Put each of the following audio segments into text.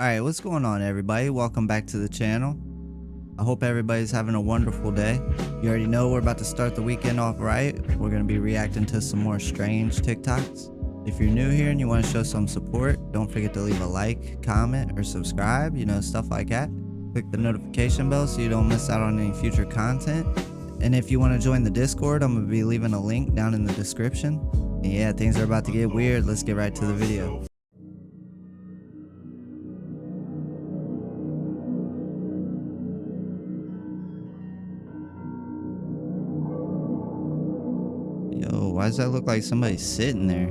Alright, what's going on everybody? Welcome back to the channel. I hope everybody's having a wonderful day. You already know we're about to start the weekend off right. We're going to be reacting to some more strange TikToks. If you're new here and you want to show some support, don't forget to leave a like, comment, or subscribe, stuff like that. Click the notification bell so you don't miss out on any future content. And if you want to join the Discord, I'm going to be leaving a link down in the description. And yeah, things are about to get weird. Let's get right to the video. Yo, why does that look like somebody's sitting there?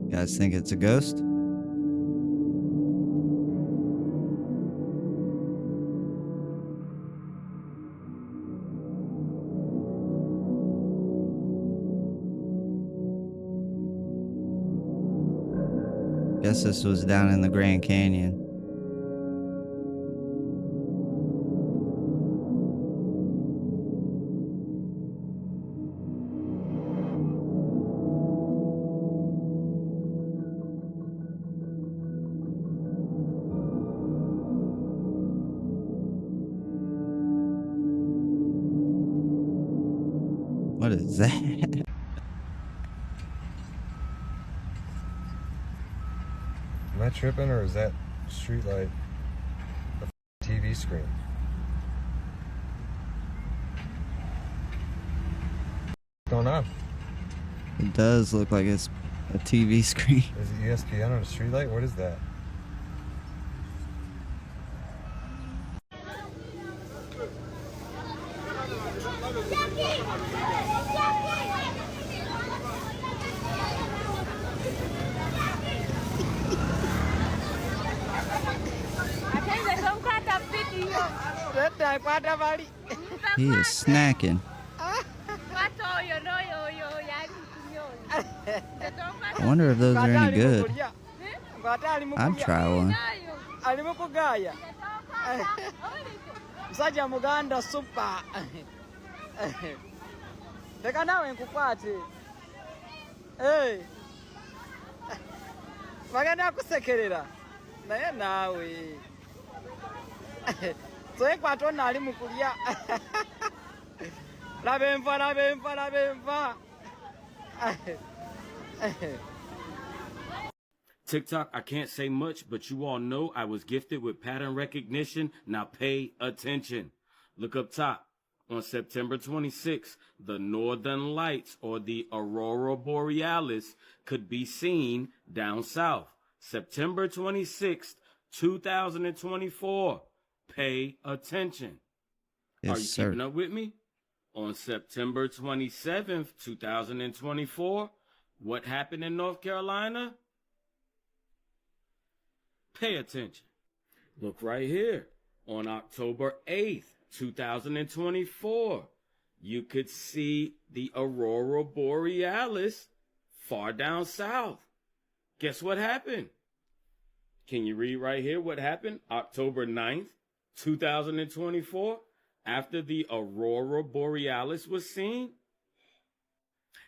You guys think it's a ghost? Guess this was down in the Grand Canyon. What is that? Am I tripping, or is that street light a TV screen? What's going on? It does look like it's a TV screen. Is it ESPN or a street light? What is that? He is snacking. I wonder if those are any good. I'd try one. Msajja muganda super. Leka nawe nkukwate. Baganda kusekerera. Naye nawe. Soye kwatona ali mukulya. Labemva. TikTok, I can't say much, but you all know I was gifted with pattern recognition. Now pay attention. Look up top. On September 26th, the Northern Lights, or the Aurora Borealis, could be seen down south. September 26th, 2024. Pay attention. Yes, Are you sir. keeping up with me? On September 27th, 2024, what happened in North Carolina? Pay attention. Look right here. On October 8th, 2024, you could see the Aurora Borealis far down south. Guess what happened? Can you read right here what happened? October 9th, 2024, after the Aurora Borealis was seen?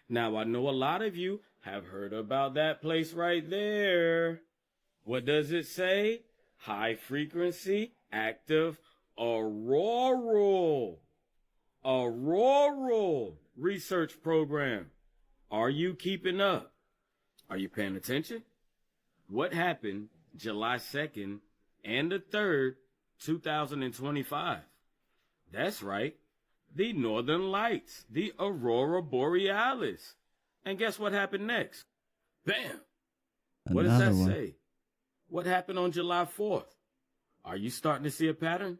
Now, I know a lot of you have heard about that place right there. What does it say? High frequency active auroral research program. Are you keeping up? Are you paying attention? What happened July 2nd and the 3rd, 2025? That's right. The Northern Lights, the Aurora Borealis. And guess what happened next? Bam! What does that say? What happened on July 4th? Are you starting to see a pattern?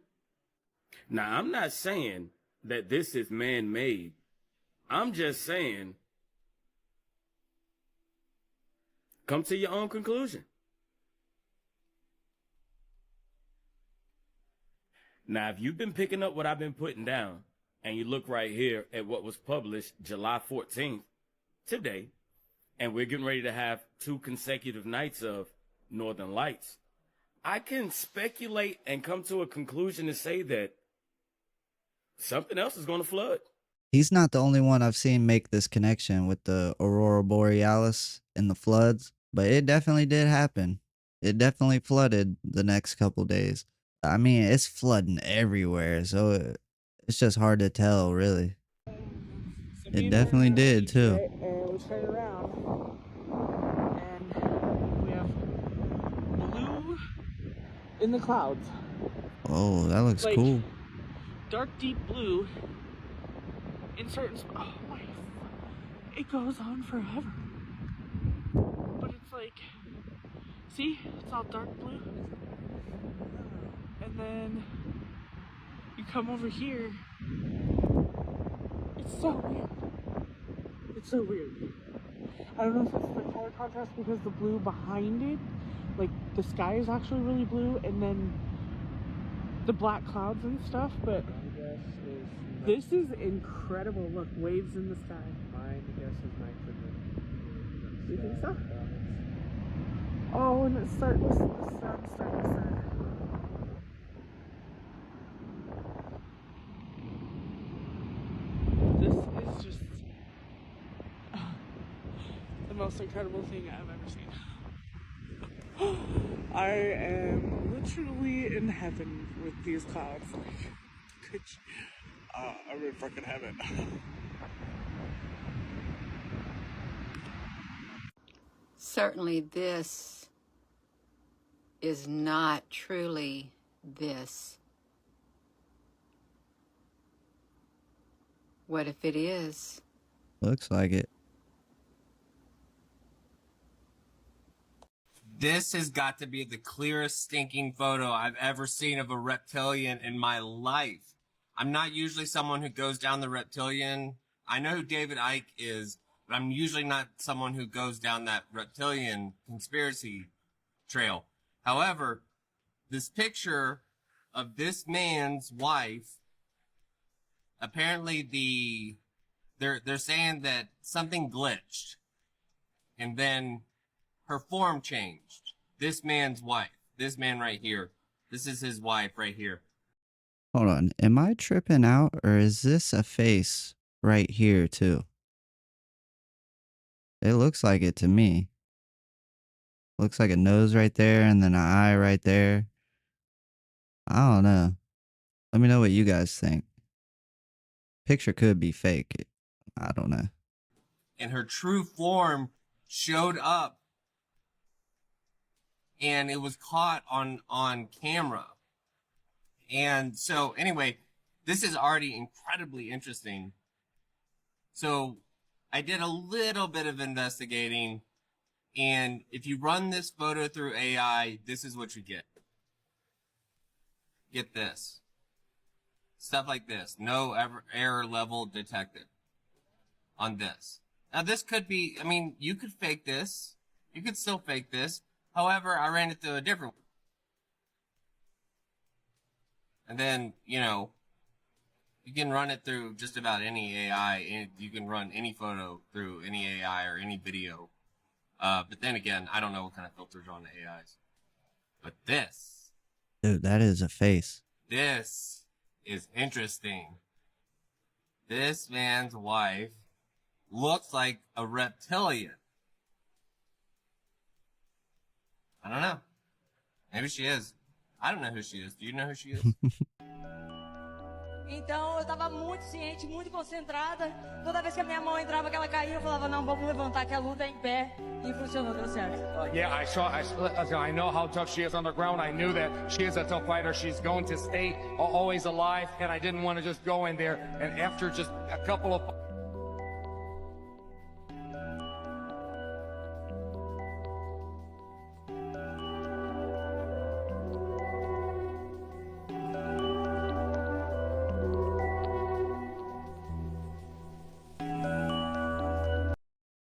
Now, I'm not saying that this is man-made. I'm just saying, come to your own conclusion. Now, if you've been picking up what I've been putting down, and you look right here at what was published July 14th, today, and we're getting ready to have 2 consecutive nights of Northern Lights. I can speculate and come to a conclusion to say that something else is going to flood. He's not the only one I've seen make this connection with the Aurora Borealis and the floods, but it definitely did happen. It definitely flooded the next couple days. I mean, it's flooding everywhere, so it's just hard to tell, really. It definitely did, too. And we turn around, and we have blue in the clouds. Oh, that looks Like, cool. dark, deep blue in certain spots. Oh my, it goes on forever. But it's like, see, it's all dark blue. And then you come over here. It's so weird. It's so weird. I don't know if it's the color contrast because the blue behind it, like the sky is actually really blue, and then the black clouds and stuff, but this is incredible. Look, waves in the sky. My guess is nitrogen. You think so? Oh, and it's starting, the sun's starting to set. This is just the most incredible thing I've ever seen. I am literally in heaven with these clouds. Like, I'm in fucking heaven. Certainly this is not truly this. What if it is? Looks like it. This has got to be the clearest stinking photo I've ever seen of a reptilian in my life. I'm not usually someone who goes down the reptilian. I know who David Icke is, but I'm usually not someone who goes down that reptilian conspiracy trail. However, this picture of this man's wife, apparently they're saying that something glitched, and then her form changed. This man's wife, this man right here, this is his wife right here. Hold on. Am I tripping out, or is this a face right here, too? It looks like it to me. Looks like a nose right there, and then an eye right there. I don't know. Let me know what you guys think. Picture could be fake. I don't know. And her true form showed up, and it was caught on camera. And so anyway, this is already incredibly interesting. So I did a little bit of investigating, and if you run this photo through AI, this is what you get. Get this. Stuff like this. No error level detected on this. Now this could be, I mean, you could fake this. You could still fake this. However, I ran it through a different one. And then, you know, you can run it through just about any AI. You can run any photo through any AI or any video. But then again, I don't know what kind of filters are on the AIs. But this. Dude, that is a face. This is interesting. This man's wife looks like a reptilian. I don't know. Maybe she is. I don't know who she is. Do you know who she is? Então eu estava muito ciente, muito concentrada. Toda vez que a minha mão entrava, que ela caía, eu falava, não, vamos levantar, que a luta é em pé. E funcionou, deu certo. Yeah, I know how tough she is on the ground. I knew that she is a tough fighter. She's going to stay always alive, and I didn't want to just go in there. And after just a couple of...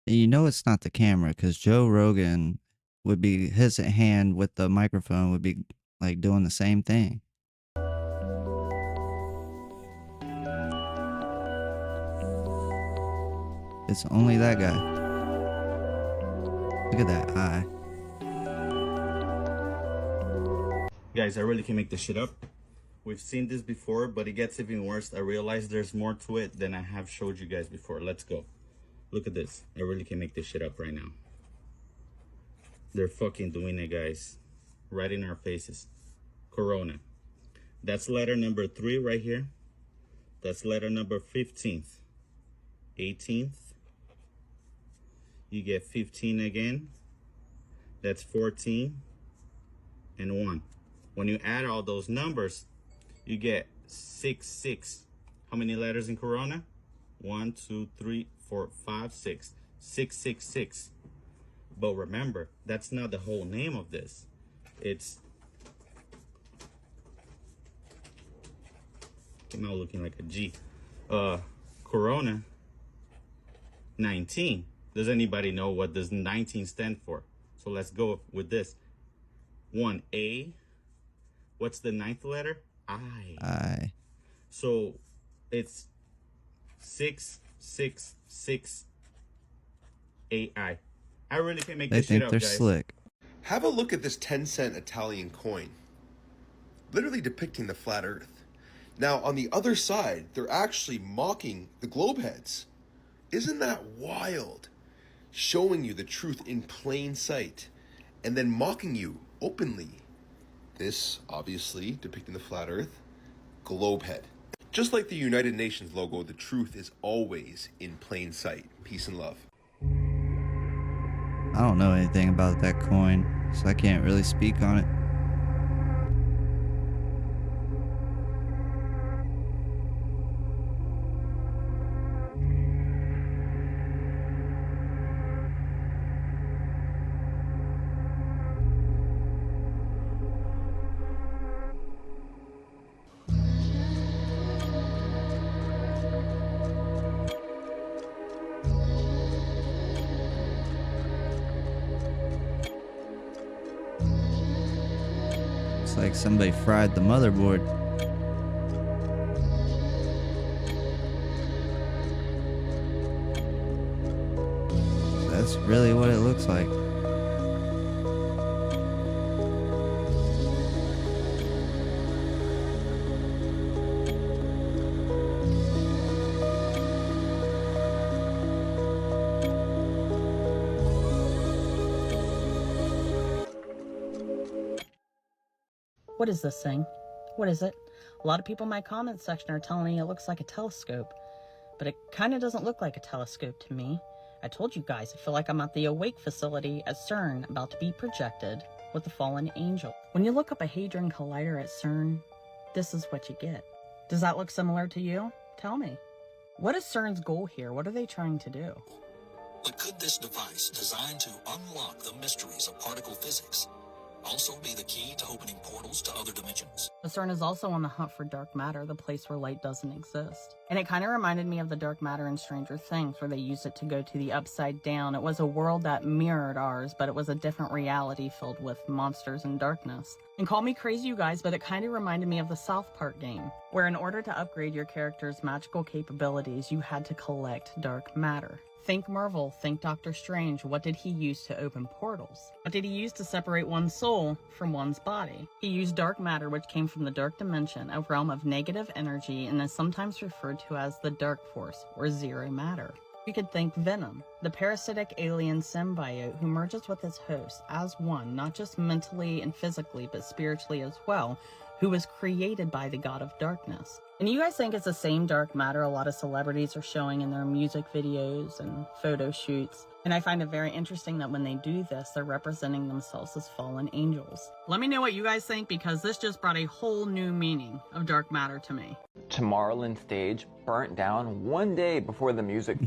You know it's not the camera, because Joe Rogan would be, his hand with the microphone would be like doing the same thing. It's only that guy. Look at that eye. Guys, I really can make this shit up. We've seen this before, but it gets even worse. I realize there's more to it than I have showed you guys before. Let's go. Look at this. I really can make this shit up right now. They're fucking doing it, guys. Right in our faces. Corona. That's letter number 3 right here. That's letter number 15th. 18th. You get 15 again. That's 14 and 1. When you add all those numbers, you get 6. How many letters in Corona? 1, 2, 3, 4, 5, 6. 666. But remember, that's not the whole name of this. It's came out looking like a G. Corona 19. Does anybody know what does 19 stand for? So let's go with this. 1A. What's the 9th letter? I. I. So it's 666 AI. I really can make They this shit think up, they're guys. slick. Have a look at this 10-cent Italian coin, literally depicting the flat earth. Now, on the other side, they're actually mocking the globe heads. Isn't that wild? Showing you the truth in plain sight, and then mocking you openly. This, obviously, depicting the flat earth, globe head. Just like the United Nations logo, the truth is always in plain sight. Peace and love. I don't know anything about that coin, so I can't really speak on it. It's like somebody fried the motherboard. That's really what it looks like. What is this thing? What is it? A lot of people in my comment section are telling me it looks like a telescope, but it kind of doesn't look like a telescope to me. I told you guys, I feel like I'm at the Awake facility at CERN about to be projected with the fallen angel. When you look up a Hadron Collider at CERN, this is what you get. Does that look similar to you? Tell me. What is CERN's goal here? What are they trying to do? But could this device, designed to unlock the mysteries of particle physics, also be the key to opening portals to other dimensions? The CERN is also on the hunt for dark matter, the place where light doesn't exist. And it kind of reminded me of the dark matter in Stranger Things, where they used it to go to the upside down. It was a world that mirrored ours, but it was a different reality filled with monsters and darkness. And call me crazy, you guys, but it kind of reminded me of the South Park game, where in order to upgrade your character's magical capabilities, you had to collect dark matter. Think Marvel, think Doctor Strange. What did he use to open portals? What did he use to separate one's soul from one's body? He used dark matter, which came from the dark dimension, a realm of negative energy, and is sometimes referred to as the dark force, or zero matter. You could think Venom, the parasitic alien symbiote who merges with its host as one, not just mentally and physically, but spiritually as well, who was created by the god of darkness. And you guys think it's the same dark matter a lot of celebrities are showing in their music videos and photo shoots. And I find it very interesting that when they do this, they're representing themselves as fallen angels. Let me know what you guys think, because this just brought a whole new meaning of dark matter to me. Tomorrowland stage burnt down one day before the music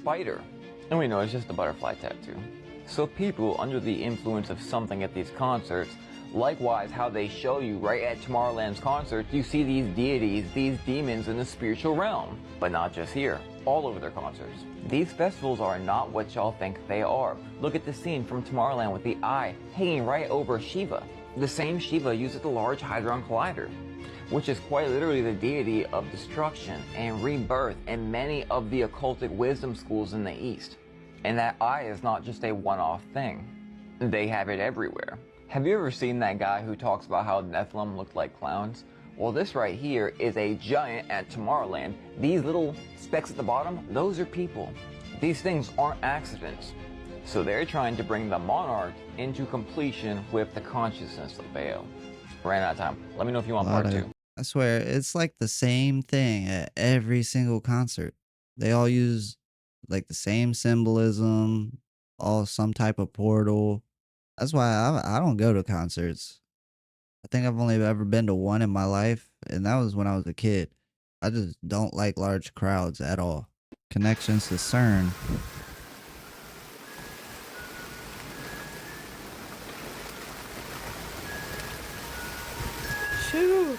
spider. And we know it's just a butterfly tattoo. So people under the influence of something at these concerts, likewise how they show you right at Tomorrowland's concerts, you see these deities, these demons in the spiritual realm. But not just here, all over their concerts. These festivals are not what y'all think they are. Look at the scene from Tomorrowland with the eye hanging right over Shiva. The same Shiva used at the Large Hadron Collider, which is quite literally the deity of destruction and rebirth in many of the occultic wisdom schools in the East. And that eye is not just a one-off thing. They have it everywhere. Have you ever seen that guy who talks about how Nephilim looked like clowns? Well, this right here is a giant at Tomorrowland. These little specks at the bottom, those are people. These things aren't accidents. So they're trying to bring the monarch into completion with the consciousness of Baal. Ran out of time. Let me know if you want part 2. I swear, it's like the same thing at every single concert. They all use like the same symbolism, all some type of portal. That's why I don't go to concerts. I think I've only ever been to one in my life, and that was when I was a kid. I just don't like large crowds at all. Connections to CERN. Shoot!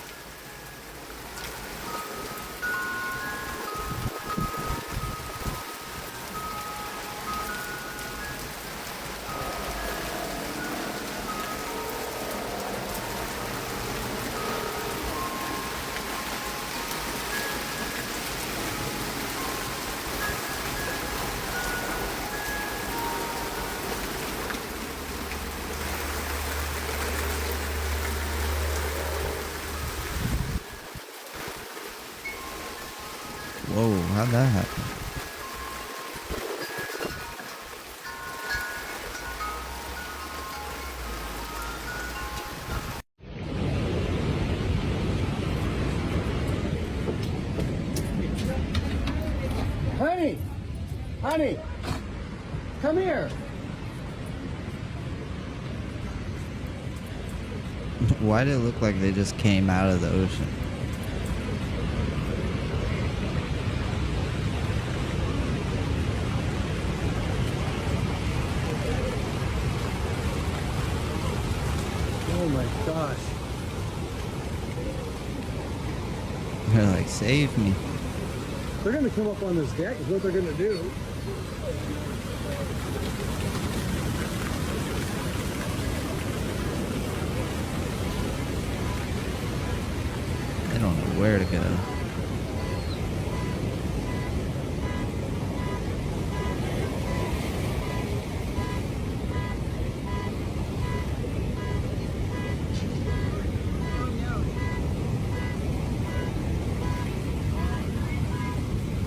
Whoa, how'd that happen? Honey, come here. Why did it look like they just came out of the ocean? Oh my gosh. They're like, save me. They're gonna come up on this deck is what they're gonna do. They don't know where to go.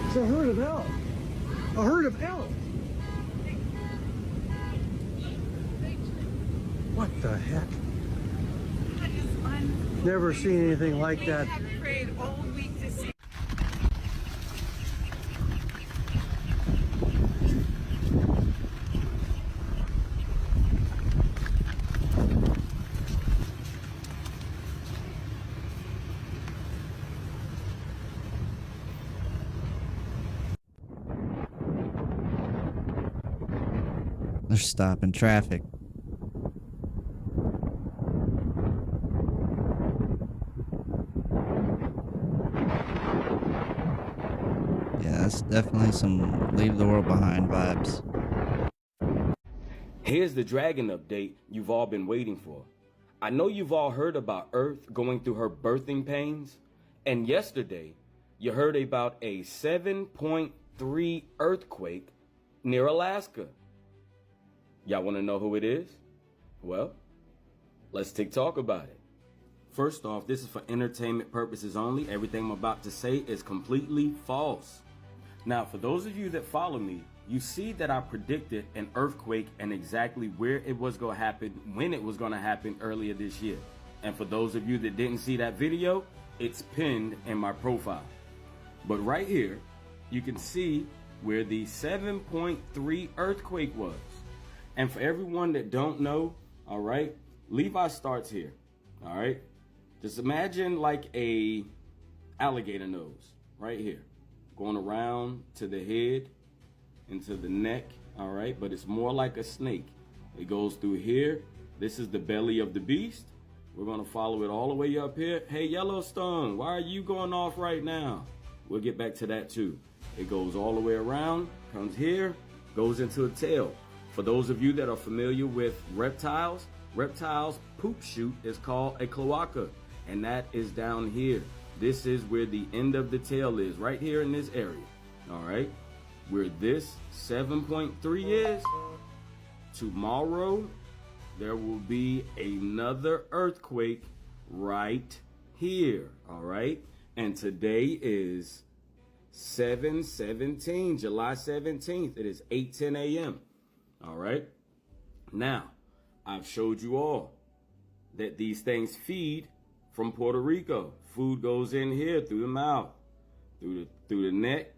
It's a herd of elk. A herd of elk. What the heck? Never seen anything like that. They're stopping traffic. Yeah, that's definitely some leave the world behind vibes. Here's the dragon update you've all been waiting for. I know you've all heard about Earth going through her birthing pains, and yesterday you heard about a 7.3 earthquake near Alaska. Y'all want to know who it is? Well, let's talk about it. First off, this is for entertainment purposes only. Everything I'm about to say is completely false. Now, for those of you that follow me, you see that I predicted an earthquake and exactly where it was going to happen, when it was going to happen earlier this year. And for those of you that didn't see that video, it's pinned in my profile. But right here, you can see where the 7.3 earthquake was. And for everyone that don't know, all right, Levi starts here, all right? Just imagine like a alligator nose right here, going around to the head into the neck, all right? But it's more like a snake. It goes through here. This is the belly of the beast. We're gonna follow it all the way up here. Hey, Yellowstone, why are you going off right now? We'll get back to that too. It goes all the way around, comes here, goes into a tail. For those of you that are familiar with reptiles, reptiles' poop chute is called a cloaca, and that is down here. This is where the end of the tail is, right here in this area, all right? Where this 7.3 is, tomorrow, there will be another earthquake right here, all right? And today is 7/17, July 17th. It is 8:10 a.m., all right? Now, I've showed you all that these things feed from Puerto Rico. Food goes in here through the mouth, through the neck,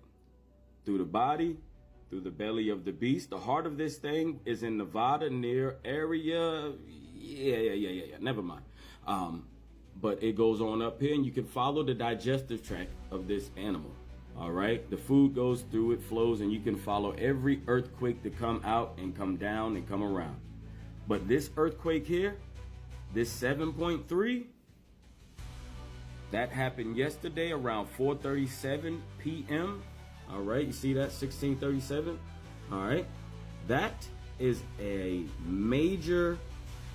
through the body, through the belly of the beast. The heart of this thing is in Nevada near area. Yeah. Never mind. But it goes on up here, and you can follow the digestive tract of this animal. All right. The food goes through, it flows, and you can follow every earthquake to come out and come down and come around. But this earthquake here, this 7.3, that happened yesterday around 4:37 p.m. All right, you see that, 1637? All right, that is a major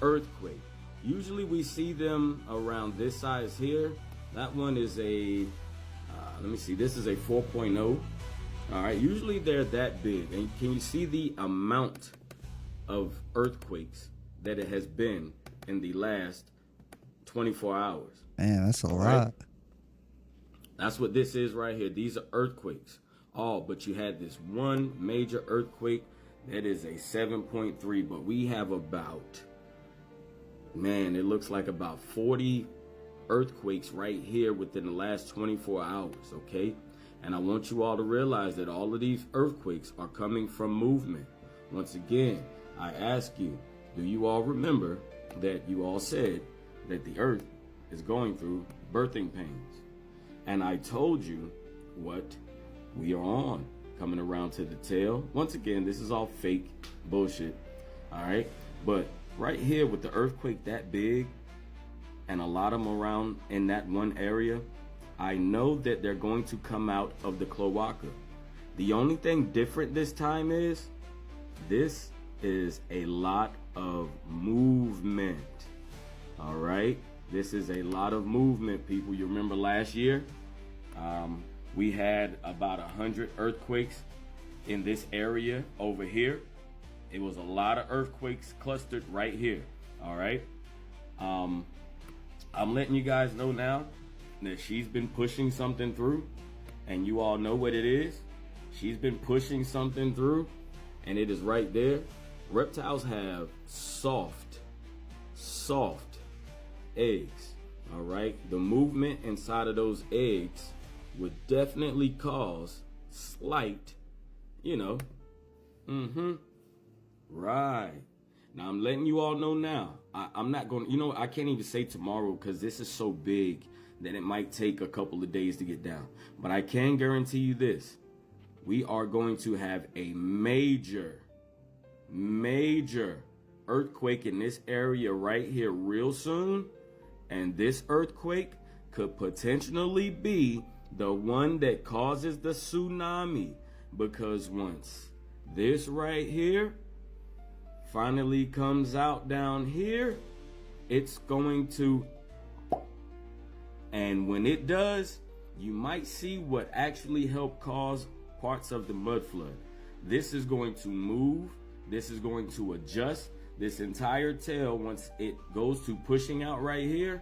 earthquake. Usually we see them around this size here. That one is a, let me see, this is a 4.0. All right, usually they're that big. And can you see the amount of earthquakes that it has been in the last 24 hours? Man, that's a lot. Right? That's what this is right here. These are earthquakes. Oh, but you had this one major earthquake that is a 7.3, but we have about, man, it looks like about 40 earthquakes right here within the last 24 hours, okay? And I want you all to realize that all of these earthquakes are coming from movement. Once again, I ask you, do you all remember that you all said that the earth is going through birthing pains? And I told you what we are on, coming around to the tail. Once again, this is all fake bullshit, all right? But right here with the earthquake that big and a lot of them around in that one area, I know that they're going to come out of the cloaca. The only thing different this time is this is a lot of movement, all right? This is a lot of movement, people. You remember last year? We had about 100 earthquakes in this area over here. It was a lot of earthquakes clustered right here, all right? I'm letting you guys know now that she's been pushing something through, and you all know what it is. She's been pushing something through, and it is right there. Reptiles have soft eggs, all right? The movement inside of those eggs would definitely cause slight, right. Now I'm letting you all know now. I'm not going to, I can't even say tomorrow because this is so big that it might take a couple of days to get down. But I can guarantee you this. We are going to have a major earthquake in this area right here real soon. And this earthquake could potentially be the one that causes the tsunami, because once this right here finally comes out down here, it's going to, and when it does, you might see what actually helped cause parts of the mud flood. This is going to move, this is going to adjust. This entire tail, once it goes to pushing out right here,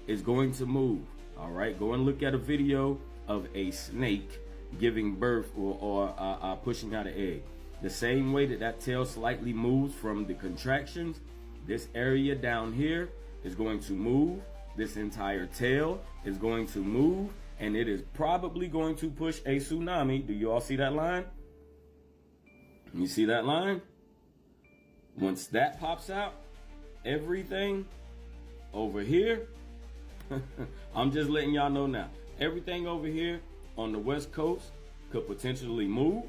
is going to move. All right, go and look at a video of a snake giving birth or pushing out an egg. The same way that tail slightly moves from the contractions, this area down here is going to move. This entire tail is going to move, and it is probably going to push a tsunami. Do you all see that line? You see that line? Once that pops out, everything over here, I'm just letting y'all know now, everything over here on the West Coast could potentially move.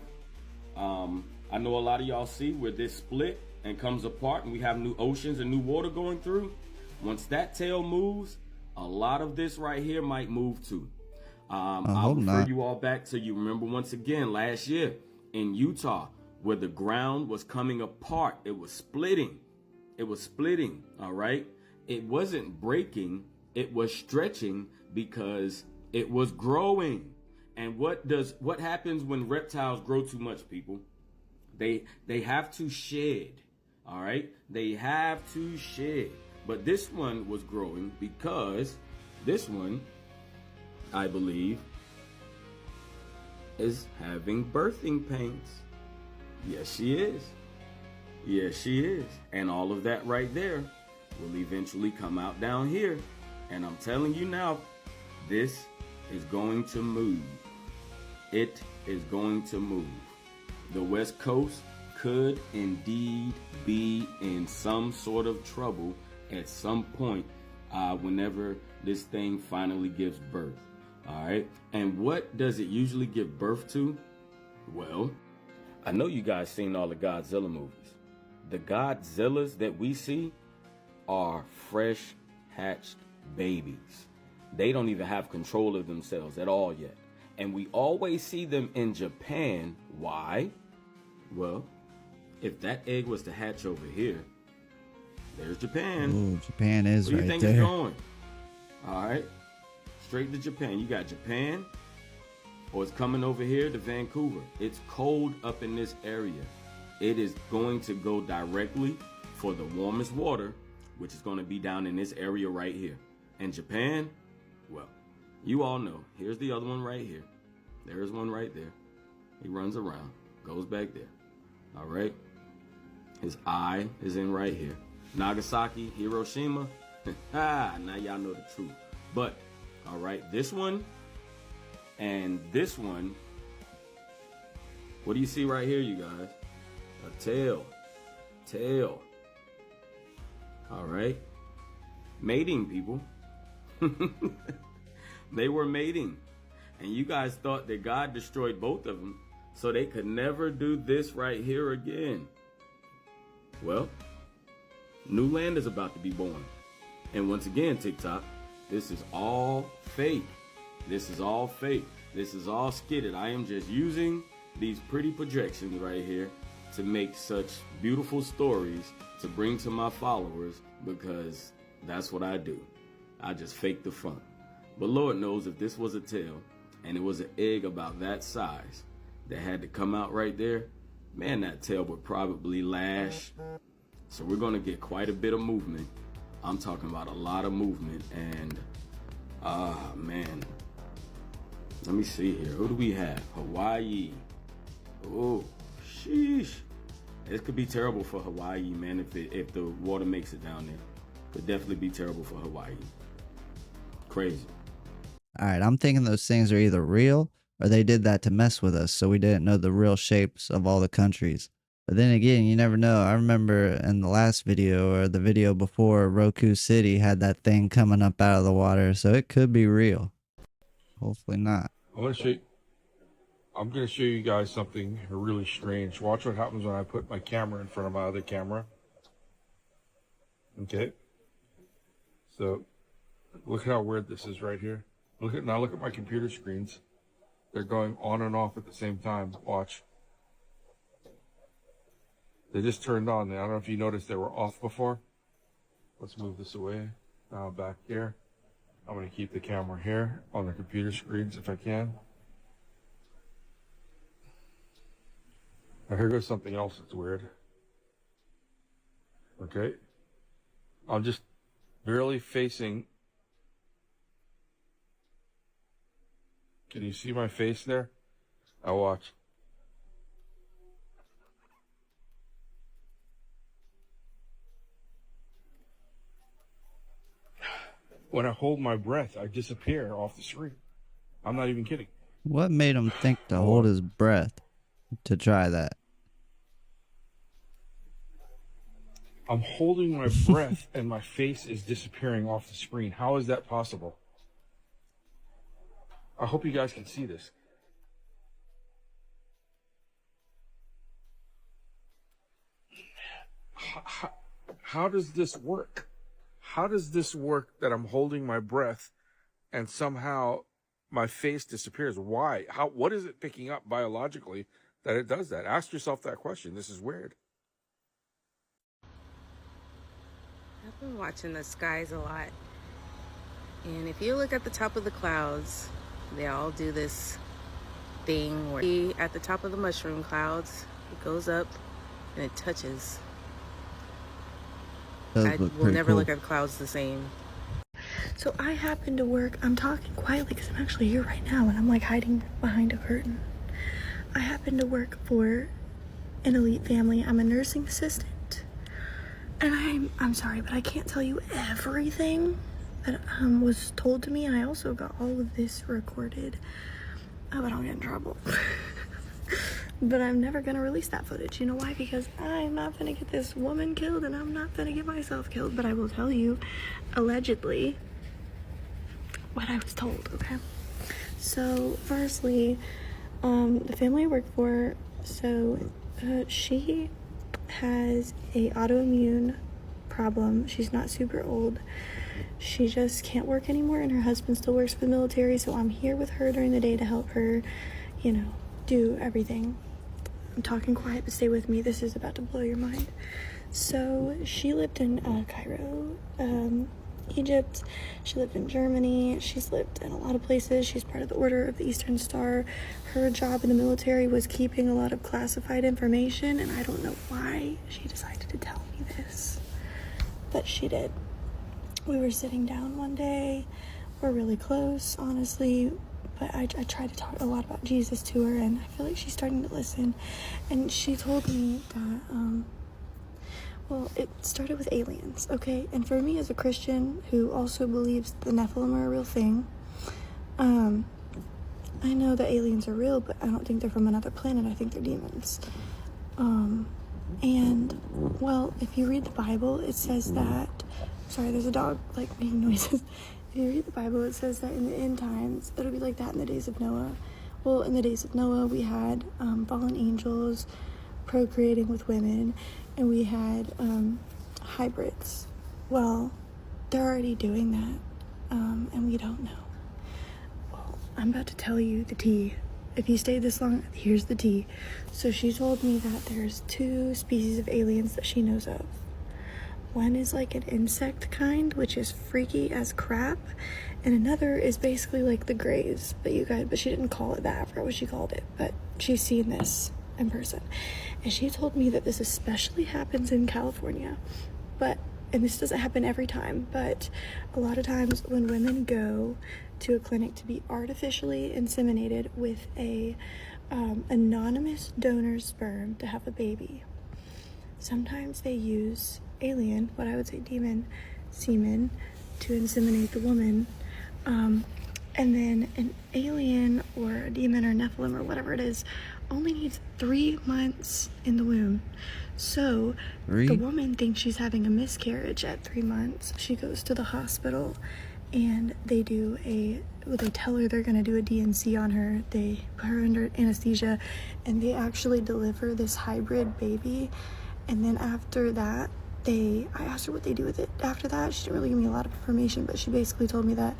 I know a lot of y'all see where this split and comes apart and we have new oceans and new water going through. Once that tail moves, a lot of this right here might move too. I'll refer you all back to, you remember once again last year in Utah where the ground was coming apart. It was splitting. It was splitting, all right? It wasn't breaking, it was stretching because it was growing. And what happens when reptiles grow too much, people? They have to shed, all right? They have to shed. But this one was growing because this one, I believe, is having birthing pains. Yes, she is. Yes, she is. And all of that right there will eventually come out down here. And I'm telling you now, this is going to move. It is going to move. The West Coast could indeed be in some sort of trouble at some point whenever this thing finally gives birth. All right. And what does it usually give birth to? Well, I know you guys seen all the Godzilla movies. The Godzillas that we see are fresh hatched babies. They don't even have control of themselves at all yet. And we always see them in Japan. Why? Well, if that egg was to hatch over here, there's Japan. Ooh, Japan is Where do you right think there. it's going? All right. Straight to Japan. You got Japan, or it's coming over here to Vancouver. It's cold up in this area. It is going to go directly for the warmest water, which is going to be down in this area right here. And Japan, well, you all know. Here's the other one right here. There's one right there. He runs around, goes back there. All right. His eye is in right here. Nagasaki, Hiroshima. Now y'all know the truth. But, all right, this one and this one. What do you see right here, you guys? A tail. Tail. All right. Mating, people. They were mating. And you guys thought that God destroyed both of them so they could never do this right here again. Well, new land is about to be born. And once again, TikTok, this is all fake. This is all fake. This is all skidded. I am just using these pretty projections right here to make such beautiful stories to bring to my followers, because that's what I do. I just fake the fun. But Lord knows, if this was a tail and it was an egg about that size that had to come out right there, man, that tail would probably lash. So we're going to get quite a bit of movement. I'm talking about a lot of movement. And man, let me see here. Who do we have? Hawaii. Oh, sheesh. This could be terrible for Hawaii, man, if the water makes it down there. Could definitely be terrible for Hawaii. Crazy. All right, I'm thinking those things are either real or they did that to mess with us so we didn't know the real shapes of all the countries. But then again, you never know. I remember in the last video or the video before, Roku City had that thing coming up out of the water, so it could be real. Hopefully not. I'm going to show you guys something really strange. Watch what happens when I put my camera in front of my other camera. Okay. So, look how weird this is right here. Look at my computer screens. They're going on and off at the same time. Watch. They just turned on. I don't know if you noticed they were off before. Let's move this away. Now back here. I'm going to keep the camera here on the computer screens if I can. Now here goes something else that's weird. Okay. I'm just barely facing. Can you see my face there? Now watch. When I hold my breath, I disappear off the screen. I'm not even kidding. What made him think to hold his breath to try that? I'm holding my breath and my face is disappearing off the screen. How is that possible? I hope you guys can see this. how does this work? How does this work that I'm holding my breath and somehow my face disappears? Why? What is it picking up biologically that it does that? Ask yourself that question. This is weird. I've been watching the skies a lot. And if you look at the top of the clouds, they all do this thing where at the top of the mushroom clouds, it goes up and it touches. I will never look at clouds the same. So I happen to work, I'm talking quietly because I'm actually here right now and I'm like hiding behind a curtain. I happen to work for an elite family. I'm a nursing assistant. And I'm sorry, but I can't tell you everything that was told to me. And I also got all of this recorded. Oh, but I'll get in trouble. But I'm never gonna release that footage. You know why? Because I'm not gonna get this woman killed and I'm not gonna get myself killed. But I will tell you, allegedly, what I was told, okay? So, firstly, the family I work for, she has a autoimmune problem. She's not super old. She just can't work anymore and her husband still works for the military, so I'm here with her during the day to help her, you know, do everything. I'm talking quiet, but stay with me. This is about to blow your mind. So she lived in Cairo, Egypt. She lived in Germany. She's lived in a lot of places. She's part of the Order of the Eastern Star. Her job in the military was keeping a lot of classified information, and I don't know why she decided to tell me this, but she did. We were sitting down one day. We're really close, honestly, but I tried to talk a lot about Jesus to her, and I feel like she's starting to listen. And she told me that, well, it started with aliens, okay? And for me as a Christian who also believes the Nephilim are a real thing, I know that aliens are real, but I don't think they're from another planet. I think they're demons. And, well, if you read the Bible, it says that... Sorry, there's a dog, like, making noises. If you read the Bible, it says that in the end times, it'll be like that in the days of Noah. Well, in the days of Noah, we had fallen angels procreating with women, and we had hybrids. Well, they're already doing that, and we don't know. Well, I'm about to tell you the tea. If you stayed this long, here's the tea. So she told me that there's 2 species of aliens that she knows of. One is like an insect kind, which is freaky as crap, and another is basically like the Greys, but she didn't call it that. I forgot what she called it, but she's seen this in person. And she told me that this especially happens in California, and this doesn't happen every time, but a lot of times when women go to a clinic to be artificially inseminated with a anonymous donor's sperm to have a baby, sometimes they use alien, what I would say demon, semen to inseminate the woman. And then an alien or a demon or Nephilim or whatever it is only needs 3 months in the womb. So the woman thinks she's having a miscarriage at 3 months. She goes to the hospital and they tell her they're going to do a DNC on her. They put her under anesthesia and they actually deliver this hybrid baby. And then after that, I asked her what they do with it after that. She didn't really give me a lot of information, but she basically told me that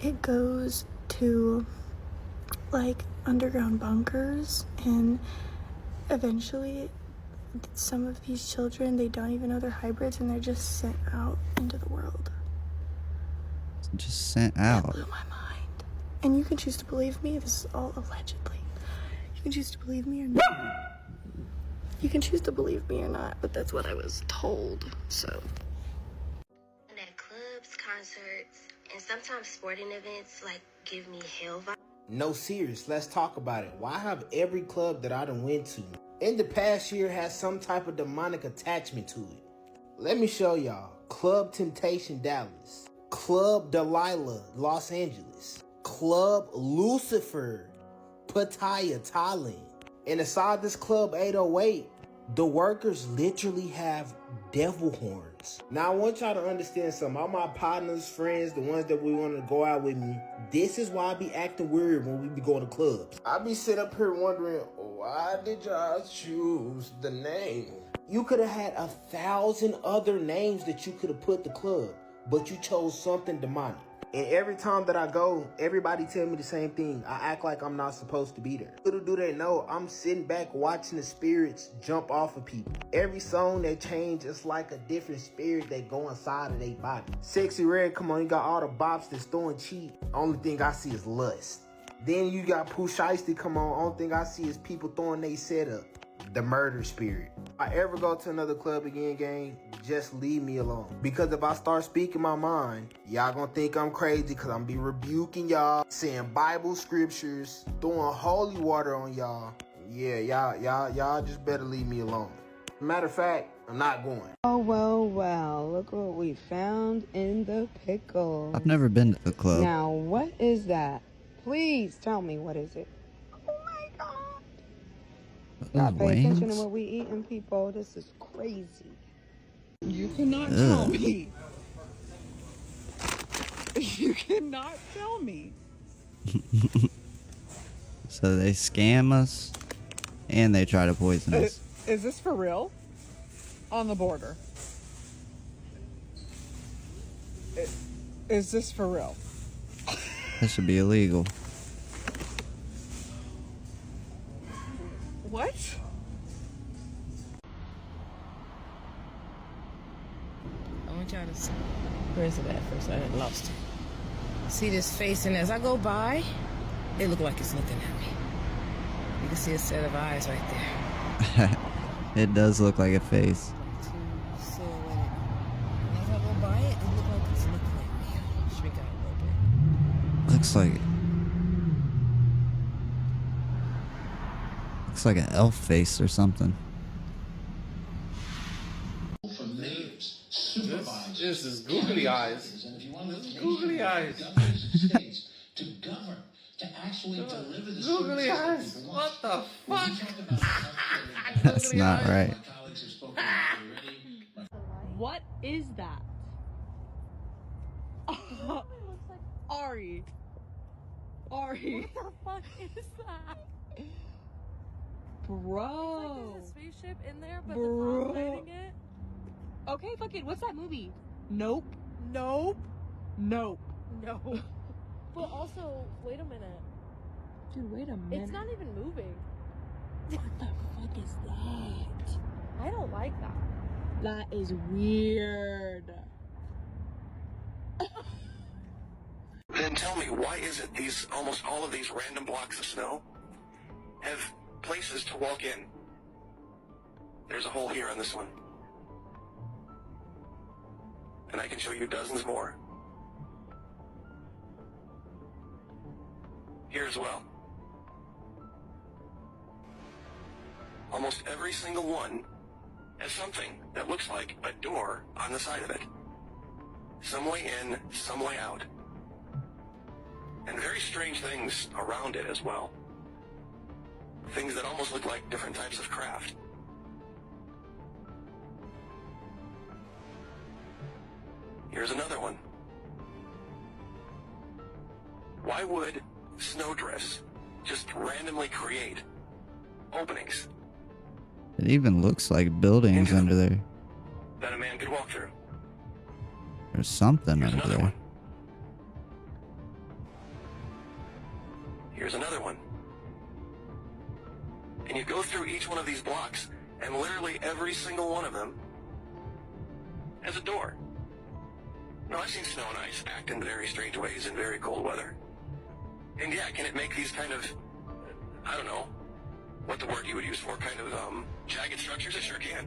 it goes to like underground bunkers, and eventually some of these children, they don't even know they're hybrids and they're just sent out into the world. Just sent out. That blew my mind. And you can choose to believe me. This is all allegedly. You can choose to believe me or not. You can choose to believe me or not, but that's what I was told, so. At clubs, concerts, and sometimes sporting events, like, give me hell vibes. No, serious, let's talk about it. Why have every club that I done went to in the past year has some type of demonic attachment to it? Let me show y'all. Club Temptation Dallas, Club Delilah Los Angeles, Club Lucifer Pattaya Thailand. And inside this Club 808, the workers literally have devil horns. Now I want y'all to understand something. All my partners, friends, the ones that we want to go out with me, this is why I be acting weird when we be going to clubs. I be sitting up here wondering, why did y'all choose the name You could have had 1,000 other names that you could have put the club, but you chose something demonic. And every time that I go, everybody tell me the same thing. I act like I'm not supposed to be there. Little do they know, I'm sitting back watching the spirits jump off of people. Every song that change, it's like a different spirit that go inside of their body. Sexy Red, come on, you got all the bops that's throwing cheap. Only thing I see is lust. Then you got Pooh Shiesty, come on, only thing I see is people throwing they setup. The murder spirit. If I ever go to another club again, gang, just leave me alone. Because if I start speaking my mind, y'all gonna think I'm crazy because I'm be rebuking y'all, saying Bible scriptures, throwing holy water on y'all. Yeah, y'all just better leave me alone. Matter of fact, I'm not going. Oh, well, look what we found in the pickle. I've never been to the club. Now, what is that? Please tell me, what is it? Gotta pay attention to what we eating, people. This is crazy. You cannot tell me. You cannot tell me. So they scam us and they try to poison us. Is this for real? On the border. Is this for real? That should be illegal. What? I want y'all to see. Where's it at first? I had lost it. See this face, and as I go by, it look like it's looking at me. You can see a set of eyes right there. It does look like a face. Silhouette. And as I go by it, it look like it's looking at me. Shrink out a little bit. Looks like an elf face or something. This is googly eyes. Googly eyes. To govern, to actually deliver the Googly eyes. What the fuck? That's not right. What is that? Ari. What the fuck is that? Bro. There's a spaceship in there, but Bro. the fighting it. Okay, fuck it. What's that movie? Nope. Nope. Nope. No. But also, wait a minute. Dude, wait a minute. It's not even moving. What the fuck is that? I don't like that. That is weird. Then tell me, why is it almost all of these random blocks of snow have places to walk in? There's a hole here on this one. And I can show you dozens more. Here as well. Almost every single one has something that looks like a door on the side of it. Some way in, some way out. And very strange things around it as well. Things that almost look like different types of craft. Here's another one. Why would snowdrifts just randomly create openings It even looks like buildings under there. that a man could walk through? There's something under there. Here's another one. And you go through each one of these blocks, and literally every single one of them has a door. Now, I've seen snow and ice act in very strange ways in very cold weather. And yeah, can it make these kind of, I don't know what the word you would use for, kind of jagged structures? It sure can.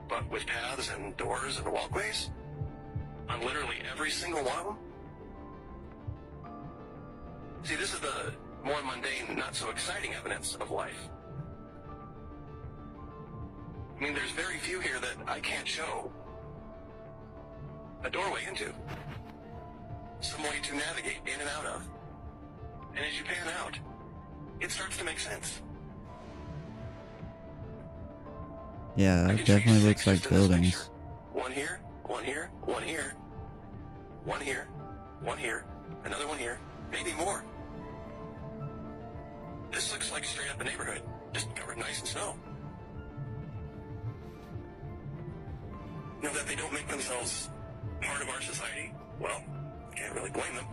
But with paths and doors and walkways on literally every single one of them? See, this is the more mundane, not so exciting evidence of life. I mean, there's very few here that I can't show a doorway into. Some way to navigate in and out of. And as you pan out, it starts to make sense. Yeah, it definitely looks like buildings. One here, one here, one here, one here, one here, another one here, maybe more. This looks like straight up a neighborhood, just covered nice in snow. you know, that they don't make themselves part of our society, well, can't really blame them.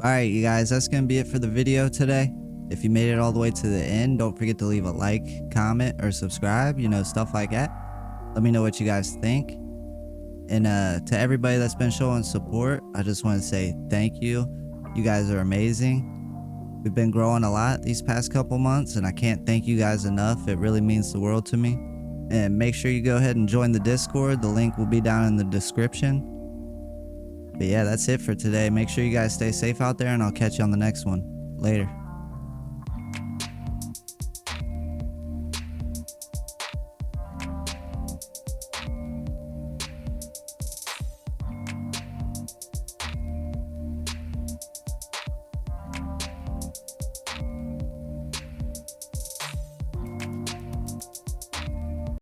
Alright, you guys, that's going to be it for the video today. If you made it all the way to the end, don't forget to leave a like, comment, or subscribe, you know, stuff like that. Let me know what you guys think. And to everybody that's been showing support, I just want to say thank you. You guys are amazing. We've been growing a lot these past couple months, and I can't thank you guys enough. It really means the world to me. And make sure you go ahead and join the Discord. The link will be down in the description. But yeah, that's it for today. Make sure you guys stay safe out there, and I'll catch you on the next one. Later.